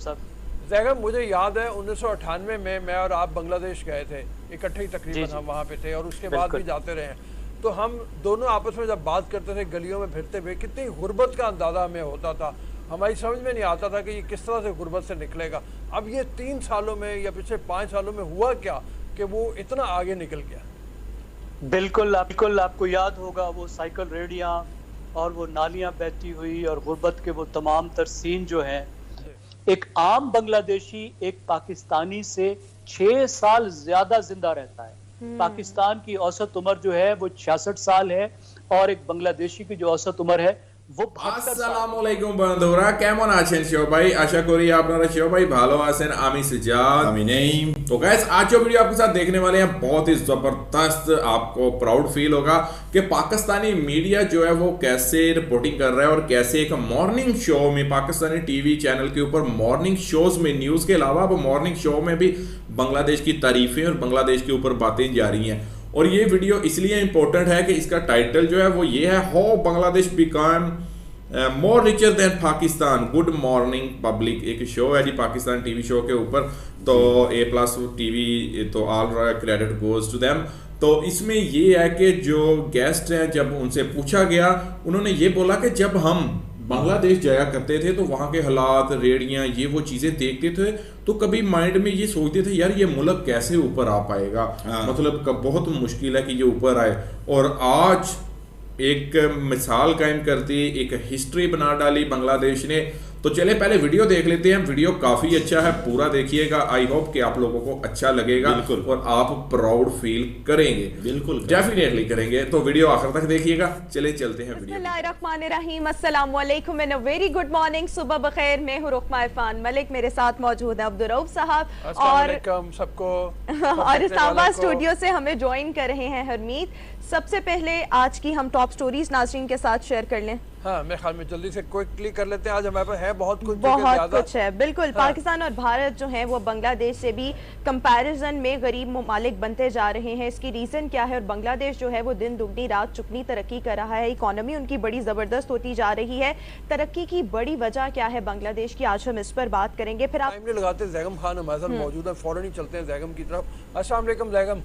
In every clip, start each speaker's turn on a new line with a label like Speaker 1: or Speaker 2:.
Speaker 1: सब
Speaker 2: जैगम, मुझे याद है 1998 में मैं और आप बांग्लादेश गए थे इकट्ठे ही, तकरीबन हम वहाँ पे थे और उसके बाद भी जाते रहे हैं। तो हम दोनों आपस में जब बात करते थे गलियों में फिरते हुए, कितनी गुर्बत का अंदाज़ा हमें होता था। हमारी समझ में नहीं आता था कि ये किस तरह से गुर्बत से निकलेगा। अब ये 3 सालों में या पिछले 5 सालों में हुआ क्या कि वो इतना आगे निकल गया।
Speaker 1: बिल्कुल आपको याद होगा वो साइकिल रेडियां और वो नालियां बहती हुई और गुर्बत के वो तमाम तर सीन जो हैं। एक आम बांग्लादेशी एक पाकिस्तानी से 6 साल ज्यादा जिंदा रहता है। पाकिस्तान की औसत उम्र जो है वो 66 साल है और एक बांग्लादेशी की जो औसत उम्र है वो 72 साल।
Speaker 3: আসসালামু আলাইকুম বন্ধুরা, কেমন আছেন শিও ভাই? আশা করি আপনারা শিও ভাई ভালো আছেন। আমি সিজাদ, আমি नईम। तो गाइस आज जो वीडियो आपके साथ देखने वाले हैं बहुत ही जबरदस्त, आपको प्राउड फील होगा कि पाकिस्तानी मीडिया जो है वो कैसे रिपोर्टिंग कर रहा है और कैसे एक मॉर्निंग शो में, पाकिस्तानी टीवी चैनल के ऊपर मॉर्निंग शोज में, न्यूज के अलावा अब मॉर्निंग शो में भी बांग्लादेश की तारीफें और बांग्लादेश के ऊपर बातें जा रही हैं। और ये वीडियो इसलिए इंपॉर्टेंट है कि इसका टाइटल जो है वो ये है, how Bangladesh become more richer than Pakistan. Good morning public एक शो है जी, पाकिस्तान टीवी शो के ऊपर। तो A+ टीवी, तो all credit goes to them. तो इसमें ये है कि जो गेस्ट हैं, जब उनसे पूछा गया, उन्होंने ये बोला कि जब हम बांग्लादेश जाया करते थे तो वहाँ के हालात, रेडियाँ, ये वो चीज़ें देखते थे तो कभी माइंड में ये सोचते थे यार ये मुल्क कैसे ऊपर आ पाएगा, मतलब बहुत मुश्किल है कि ये ऊपर आए। और आज एक मिसाल कायम करती, एक हिस्ट्री बना डाली बांग्लादेश ने। तो चले पहले वीडियो देख लेते हैं। वीडियो काफी अच्छा है, पूरा देखिएगा। आई होप कि आप लोगों को अच्छा लगेगा और आप प्राउड फील करेंगे। बिल्कुल डेफिनेटली करेंगे। तो वीडियो आखिर तक देखिएगा। चले चलते हैं वीडियो।
Speaker 4: बिस्मिल्लाहिर्रहमानिर्रहीम, अस्सलाम वालेकुम and a very good morning. सुबह बखैर। मैं हूँ रुकमा इरफान मलिक, मेरे साथ मौजूद है अब्दुर्रऊफ साहब और
Speaker 2: सबको
Speaker 4: और इस्लामाबाद स्टूडियो से हमें ज्वाइन कर रहे हैं हरमीत। सबसे पहले आज की हम टॉप स्टोरीज नाज़रीन के साथ शेयर कर लें।
Speaker 2: हाँ, मेरे ख्याल में जल्दी से क्विकली कर लेते हैं। आज हमारे पास है बहुत कुछ
Speaker 4: है। बिल्कुल हाँ। पाकिस्तान और भारत जो है वो बांग्लादेश से भी कंपैरिजन में गरीब ममालिक बनते जा रहे हैं। इसकी रीजन क्या है? और बांग्लादेश जो है वो दिन दुगनी रात चुगनी तरक्की कर रहा है। इकोनॉमी उनकी बड़ी जबरदस्त होती जा रही है। तरक्की की बड़ी वजह क्या है बांग्लादेश की, आज हम इस पर बात करेंगे। फिर आप
Speaker 2: लगाते जैगम खान हमारे साथ मौजूद है, फौरन ही चलते हैं जैगम की तरफ। अस्सलाम वालेकुम जैगम।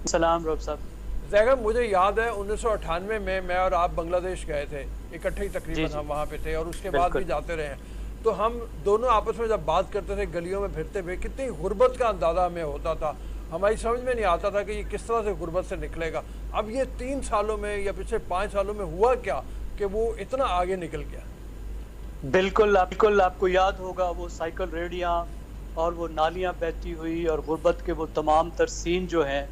Speaker 1: सलाम रोब साहब।
Speaker 2: जैगम, मुझे याद है 1998 में मैं और आप बांग्लादेश गए थे इकट्ठे ही, तकरीबन हम वहाँ पे थे और उसके बाद भी जाते रहे हैं। तो हम दोनों आपस में जब बात करते थे गलियों में फिरते हुए, कितनी गुर्बत का अंदाज़ा हमें होता था। हमारी समझ में नहीं आता था कि ये किस तरह से गुर्बत से निकलेगा। अब ये 3 सालों में या पिछले 5 सालों में हुआ क्या कि वो इतना आगे निकल गया।
Speaker 1: बिल्कुल आपको याद होगा वो साइकिल रेडियां और वो नालियां बहती हुई और गुर्बत के वो तमाम तर सीन जो हैं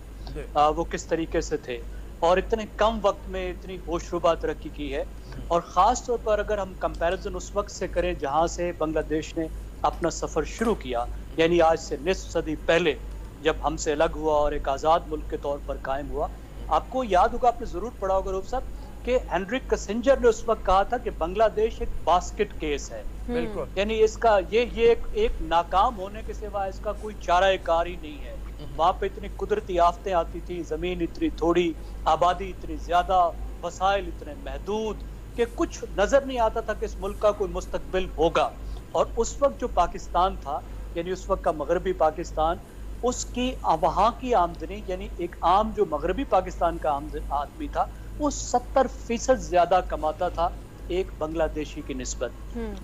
Speaker 1: वो किस तरीके से थे और इतने कम वक्त में इतनी होशरुबा तरक्की की है। और ख़ास तौर पर अगर हम कंपैरिजन उस वक्त से करें जहां से बांग्लादेश ने अपना सफ़र शुरू किया, यानी आज से निस्फ सदी पहले जब हमसे अलग हुआ और एक आज़ाद मुल्क के तौर पर कायम हुआ। आपको याद होगा, आपने ज़रूर पढ़ा होगा रूप साहब, कि हेनरिक किसिंजर ने उस वक्त कहा था कि बांग्लादेश एक बास्केट केस है।
Speaker 2: बिल्कुल,
Speaker 1: यानी इसका ये एक नाकाम होने के सिवा इसका कोई चारा कार ही नहीं है। वहाँ पे इतनी कुदरती आफतें आती थी, जमीन इतनी थोड़ी, आबादी इतनी ज्यादा, वसाइल इतने महदूद कि कुछ नजर नहीं आता था कि इस मुल्क का कोई मुस्तकबिल होगा। और उस वक्त जो पाकिस्तान था, यानी उस वक्त का मगरबी पाकिस्तान, उसकी वहाँ की आमदनी, यानी एक आम जो मगरबी पाकिस्तान का आदमी था, वो 70% ज्यादा कमाता था एक बांग्लादेशी की निस्बत।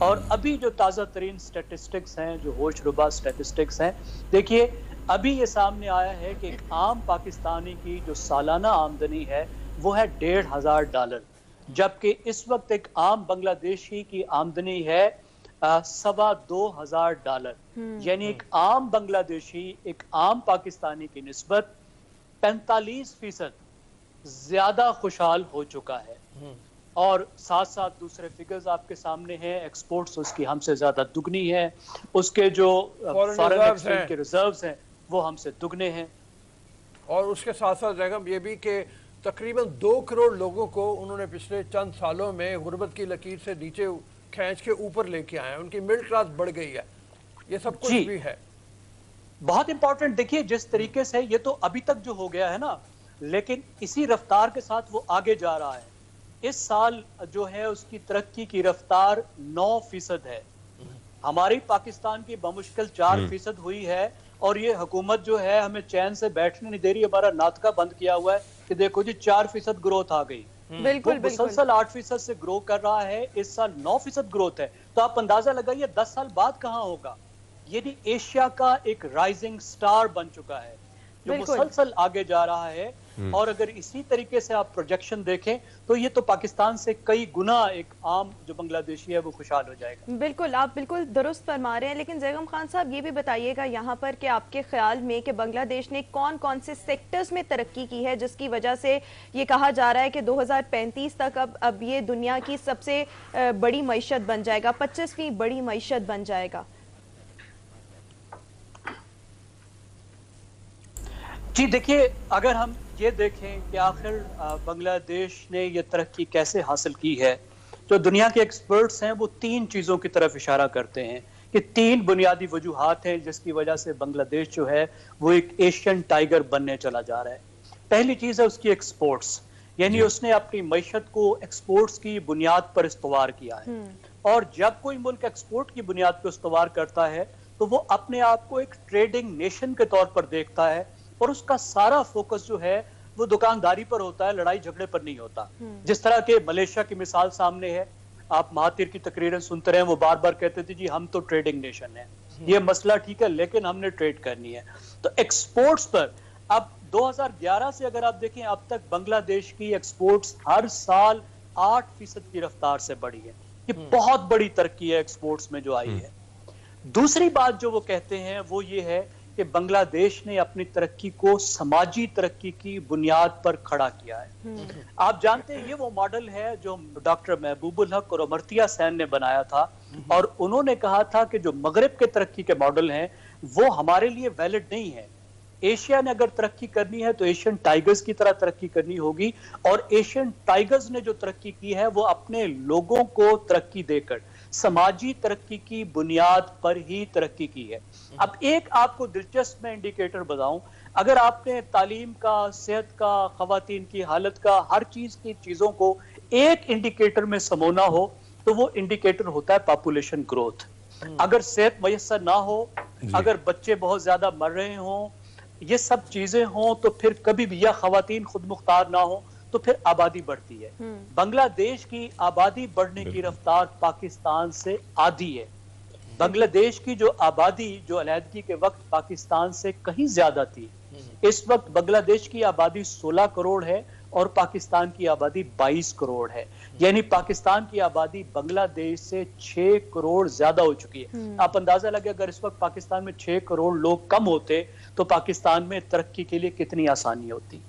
Speaker 1: और अभी जो ताज़ा तरीन स्टेटिस्टिक्स हैं, जो होशरुबा स्टेटिस्टिक्स हैं, देखिए अभी ये सामने आया है कि एक आम पाकिस्तानी की जो सालाना आमदनी है वो है $1,500, जबकि इस वक्त एक आम बांग्लादेशी की आमदनी है $2,200। यानी एक आम बांग्लादेशी एक आम पाकिस्तानी की निस्बत 45% ज्यादा खुशहाल हो चुका है। और साथ साथ दूसरे फिगर्स आपके सामने हैं, एक्सपोर्ट्स उसकी हमसे ज्यादा दुगनी है, उसके जो फॉरेन एक्सचेंज के रिजर्व्स हैं वो हमसे दुगने हैं।
Speaker 2: और उसके साथ साथ जैगम ये भी कि तकरीबन 2 करोड़ लोगों को उन्होंने पिछले चंद सालों में गुर्बत की लकीर से नीचे खींच के ऊपर लेके आए हैं। उनकी मिडिल क्लास बढ़ गई है। ये सब कुछ भी है
Speaker 1: बहुत इंपॉर्टेंट। देखिए जिस तरीके से ये तो अभी तक जो हो गया है ना, लेकिन इसी रफ्तार के साथ वो आगे जा रहा है। इस साल जो है उसकी तरक्की की रफ्तार 9% है। हमारी पाकिस्तान की बमुश्किल 4% हुई है, और ये हुकूमत जो है हमें चैन से बैठने नहीं दे रही। हमारा नाटका बंद किया हुआ है कि देखो जी 4% ग्रोथ आ गई।
Speaker 4: बिल्कुल बिल्कुल।
Speaker 1: मुसलसल 8% से ग्रो कर रहा है, इस साल 9% ग्रोथ है। तो आप अंदाजा लगाइए 10 साल बाद कहाँ होगा। ये एशिया का एक राइजिंग स्टार बन चुका है जो मुसलसल आगे जा रहा है। और अगर इसी तरीके से आप प्रोजेक्शन देखें तो ये तो पाकिस्तान से कई गुना एक आम जो बांग्लादेशी है वो खुशहाल हो जाएगा।
Speaker 4: बिल्कुल, आप बिल्कुल दुरुस्त फरमा रहे हैं। लेकिन ज़ैगम खान साहब ये भी बताइएगा यहाँ पर कि आपके ख्याल में कि बांग्लादेश ने कौन कौन से सेक्टर्स में तरक्की की है जिसकी वजह से ये कहा जा रहा है कि 2035 तक अब ये दुनिया की सबसे बड़ी मईशत बन जाएगा, 25वीं बड़ी मईशत बन जाएगा।
Speaker 1: जी देखिए, अगर हम ये देखें कि आखिर बांग्लादेश ने ये तरक्की कैसे हासिल की है, जो दुनिया के एक्सपर्ट्स हैं वो 3 चीज़ों की तरफ इशारा करते हैं कि 3 बुनियादी वजूहात हैं जिसकी वजह से बांग्लादेश जो है वो एक एशियन टाइगर बनने चला जा रहा है। पहली चीज़ है उसकी एक्सपोर्ट्स, यानी उसने अपनी मईशत को एक्सपोर्ट्स की बुनियाद पर इस्तवार किया है। और जब कोई मुल्क एक्सपोर्ट की बुनियाद पर इस्तवार करता है तो वो अपने आप को एक ट्रेडिंग नेशन के तौर पर देखता है, और उसका सारा फोकस जो है वो दुकानदारी पर होता है, लड़ाई झगड़े पर नहीं होता। जिस तरह के मलेशिया की मिसाल सामने है, आप महातिर की तकरीरें सुनते रहे, वो बार बार कहते थे जी हम तो ट्रेडिंग नेशन है, ये मसला ठीक है लेकिन हमने ट्रेड करनी है। तो एक्सपोर्ट्स पर अब 2011 से अगर आप देखें अब तक बांग्लादेश की एक्सपोर्ट्स हर साल 8% की रफ्तार से बढ़ी है। ये बहुत बड़ी तरक्की है एक्सपोर्ट्स में जो आई है। दूसरी बात जो वो कहते हैं वो ये है कि बांग्लादेश ने अपनी तरक्की को समाजी तरक्की की बुनियाद पर खड़ा किया है। आप जानते हैं ये वो मॉडल है जो डॉक्टर महबूबुल हक और अमर्त्य सेन ने बनाया था, और उन्होंने कहा था कि जो मगरिब के तरक्की के मॉडल हैं वो हमारे लिए वैलिड नहीं है। एशिया ने अगर तरक्की करनी है तो एशियन टाइगर्स की तरह तरक्की करनी होगी, और एशियन टाइगर्स ने जो तरक्की की है वो अपने लोगों को तरक्की देकर समाजी तरक्की की बुनियाद पर ही तरक्की की है। अब एक आपको दिलचस्प मैं इंडिकेटर बताऊं, अगर आपने तालीम का, सेहत का, खवातीन की हालत का, हर चीज की चीजों को एक इंडिकेटर में समोना हो तो वो इंडिकेटर होता है पॉपुलेशन ग्रोथ। अगर सेहत मयसर ना हो, अगर बच्चे बहुत ज्यादा मर रहे हों, ये सब चीजें हों, तो फिर कभी भी या खवातीन खुद मुख्तार ना हो तो फिर आबादी बढ़ती है। बांग्लादेश की आबादी बढ़ने की रफ्तार पाकिस्तान से आधी है। बांग्लादेश की जो आबादी जो अलहदगी के वक्त पाकिस्तान से कहीं ज्यादा थी, इस वक्त बांग्लादेश की आबादी 16 करोड़ है और पाकिस्तान की आबादी 22 करोड़ है। यानी पाकिस्तान की आबादी बांग्लादेश से 6 करोड़ ज्यादा हो चुकी है। आप अंदाजा लगे अगर इस वक्त पाकिस्तान में 6 करोड़ लोग कम होते तो पाकिस्तान में तरक्की के लिए कितनी आसानी होती।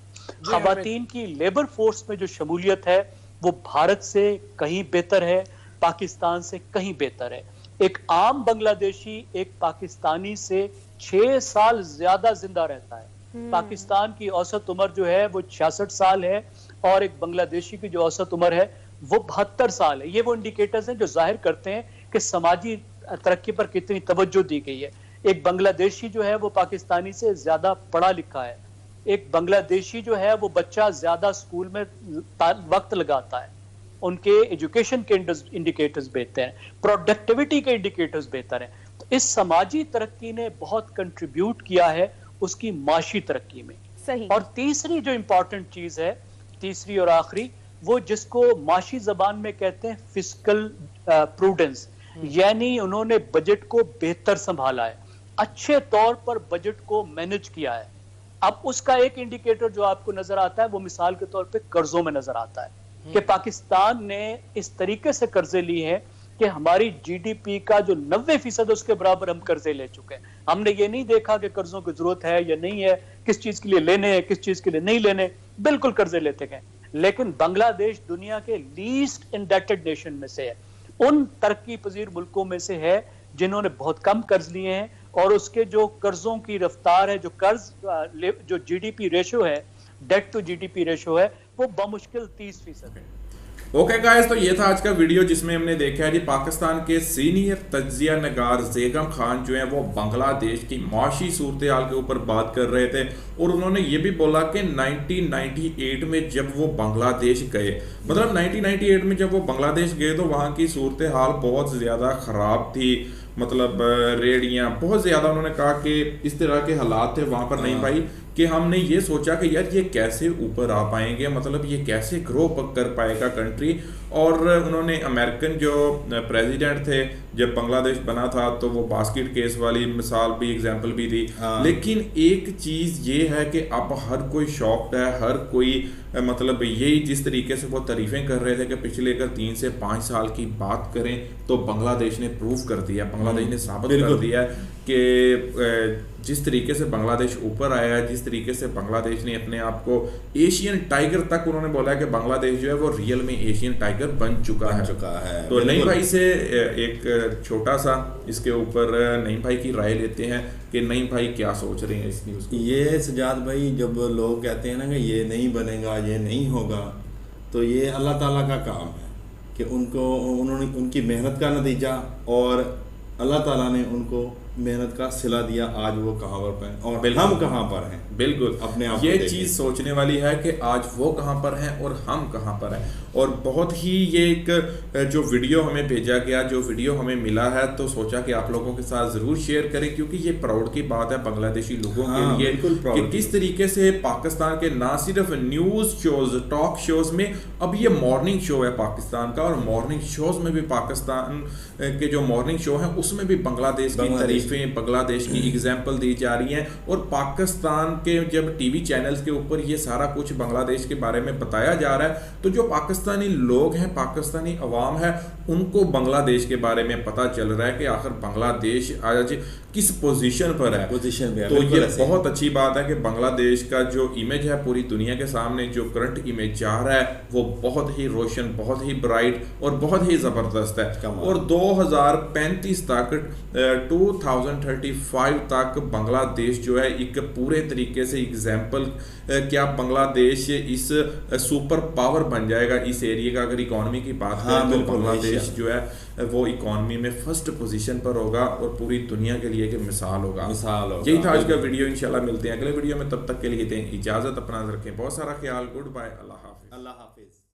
Speaker 1: खवातीन की लेबर फोर्स में जो शमूलियत है वो भारत से कहीं बेहतर है, पाकिस्तान से कहीं बेहतर है। एक आम बांग्लादेशी एक पाकिस्तानी से 6 साल ज्यादा जिंदा रहता है। पाकिस्तान की औसत उम्र जो है वो 66 साल है और एक बांग्लादेशी की जो औसत उम्र है वो 72 साल है। ये वो इंडिकेटर्स हैं जो जाहिर करते हैं कि समाजी तरक्की पर कितनी तवज्जो दी गई है। एक बांग्लादेशी जो है वो पाकिस्तानी से ज्यादा पढ़ा लिखा है। एक बांग्लादेशी जो है वो बच्चा ज्यादा स्कूल में वक्त लगाता है। उनके एजुकेशन के इंडिकेटर्स बेहतर हैं, प्रोडक्टिविटी के इंडिकेटर्स बेहतर हैं। तो इस समाजी तरक्की ने बहुत कंट्रीब्यूट किया है उसकी माशी तरक्की में।
Speaker 4: सही।
Speaker 1: और तीसरी जो इंपॉर्टेंट चीज है, तीसरी और आखिरी, वो जिसको माशी जबान में कहते हैं फिस्कल प्रूडेंस, यानी उन्होंने बजट को बेहतर संभाला है, अच्छे तौर पर बजट को मैनेज किया है। अब उसका एक इंडिकेटर जो आपको नजर आता है वो मिसाल के तौर पे कर्जों में नजर आता है कि पाकिस्तान ने इस तरीके से कर्जे लिए हैं कि हमारी जीडीपी का जो 90% उसके बराबर हम कर्जे ले चुके हैं। हमने ये नहीं देखा कि कर्जों की जरूरत है या नहीं है, किस चीज के लिए लेने हैं, किस चीज के लिए नहीं लेने, बिल्कुल कर्जे लेते गए। लेकिन बांग्लादेश दुनिया के लीस्ट इंडेटेड नेशन में से है, उन तरक्की पजीर मुल्कों में से है जिन्होंने बहुत कम कर्ज लिए हैं और उसके जो कर्जों की रफ्तार है, जो कर्ज जो जीडीपी रेशो है, डेट टू जीडीपी रेशो है, वो बमुश्किल 30% है।
Speaker 3: ओके गाइस, तो ये था आज का वीडियो जिसमें हमने देखा है कि पाकिस्तान के सीनियर तज्जिया नगार ज़ैगम खान जो है वो बांग्लादेश की माशी सूरत हाल के ऊपर बात कर रहे थे और उन्होंने ये भी बोला कि 1998 में जब वो बांग्लादेश गए, मतलब 1998 में जब वो बांग्लादेश गए तो वहाँ की सूरत हाल बहुत ज़्यादा ख़राब थी। मतलब रेडियां, बहुत ज़्यादा उन्होंने कहा कि इस तरह के हालात थे वहाँ पर नहीं भाई कि हमने ये सोचा कि यार ये कैसे ऊपर आ पाएंगे, मतलब ये कैसे ग्रो कर पाएगा कंट्री। और उन्होंने अमेरिकन जो प्रेसिडेंट थे जब बांग्लादेश बना था तो वो बास्केट केस वाली मिसाल भी, एग्जांपल भी थी। लेकिन एक चीज़ ये है कि अब हर कोई शॉक्ड है, हर कोई मतलब यही जिस तरीके से वो तारीफ़ें कर रहे थे कि पिछले अगर 3 से 5 साल की बात करें तो बांग्लादेश ने प्रूव कर दिया, बांग्लादेश ने साबित कर दिया कि जिस तरीके से बांग्लादेश ऊपर आया है, जिस तरीके से बांग्लादेश ने अपने आप को एशियन टाइगर तक उन्होंने बोला है कि बांग्लादेश जो है वो रियल में एशियन टाइगर बन चुका है। तो नईम भाई से एक छोटा सा इसके ऊपर नईम भाई की राय लेते हैं कि नईम भाई क्या सोच रहे हैं इस न्यूज़ को।
Speaker 5: ये सजाद भाई, जब लोग कहते हैं ना कि ये नहीं बनेगा, ये नहीं होगा, तो ये अल्लाह ताला का काम है कि उन्होंने उनकी मेहनत का नतीजा, और अल्लाह ताला ने उनको मेहनत का सिला दिया। आज वो कहाँ पर हैं और हम कहाँ पर हैं।
Speaker 3: बिल्कुल,
Speaker 5: अपने आप
Speaker 3: ये चीज़ सोचने वाली है कि आज वो कहाँ पर हैं और हम कहाँ पर हैं। और बहुत ही ये एक जो वीडियो हमें भेजा गया, जो वीडियो हमें मिला है, तो सोचा कि आप लोगों के साथ ज़रूर शेयर करें, क्योंकि ये प्राउड की बात है बांग्लादेशी लोगों के लिए कि किस तरीके से पाकिस्तान के ना सिर्फ न्यूज़ शोज़, टॉक शोज़ में, अब ये मॉर्निंग शो है पाकिस्तान का, और मॉर्निंग शोज़ में भी पाकिस्तान के जो मॉर्निंग शो हैं उसमें भी बांग्लादेश की तारीफें, बांग्लादेश की एग्जाम्पल दी जा रही हैं। और पाकिस्तान के जब टीवी चैनल्स के ऊपर ये सारा कुछ बांग्लादेश के बारे में बताया जा रहा है, तो जो पाकिस्तानी लोग हैं, पाकिस्तानी अवाम है, उनको बांग्लादेश के बारे में पता चल रहा है कि आखिर बांग्लादेश आज किस पोजीशन पर है। तो ये बहुत अच्छी बात है कि बांग्लादेश का जो इमेज है पूरी दुनिया के सामने, जो करंट इमेज जा रहा है, वो बहुत ही रोशन, बहुत ही ब्राइट और बहुत ही ज़बरदस्त है। और 2035 तक 2035 तक बांग्लादेश जो है एक पूरे तरीके से एग्जाम्पल, क्या बांग्लादेश इस सुपर पावर बन जाएगा इस एरिया का। अगर इकॉनमी की बात करें तो बांग्लादेश जो है वो इकॉनमी में फर्स्ट पोजीशन पर होगा और पूरी दुनिया के लिए कि मिसाल होगा। यही था आज का वीडियो। इंशाल्लाह मिलते हैं अगले वीडियो में, तब तक के लिए दें इजाज़त, अपना रखें बहुत सारा ख्याल। गुड बाय, अल्लाह हाफिज़।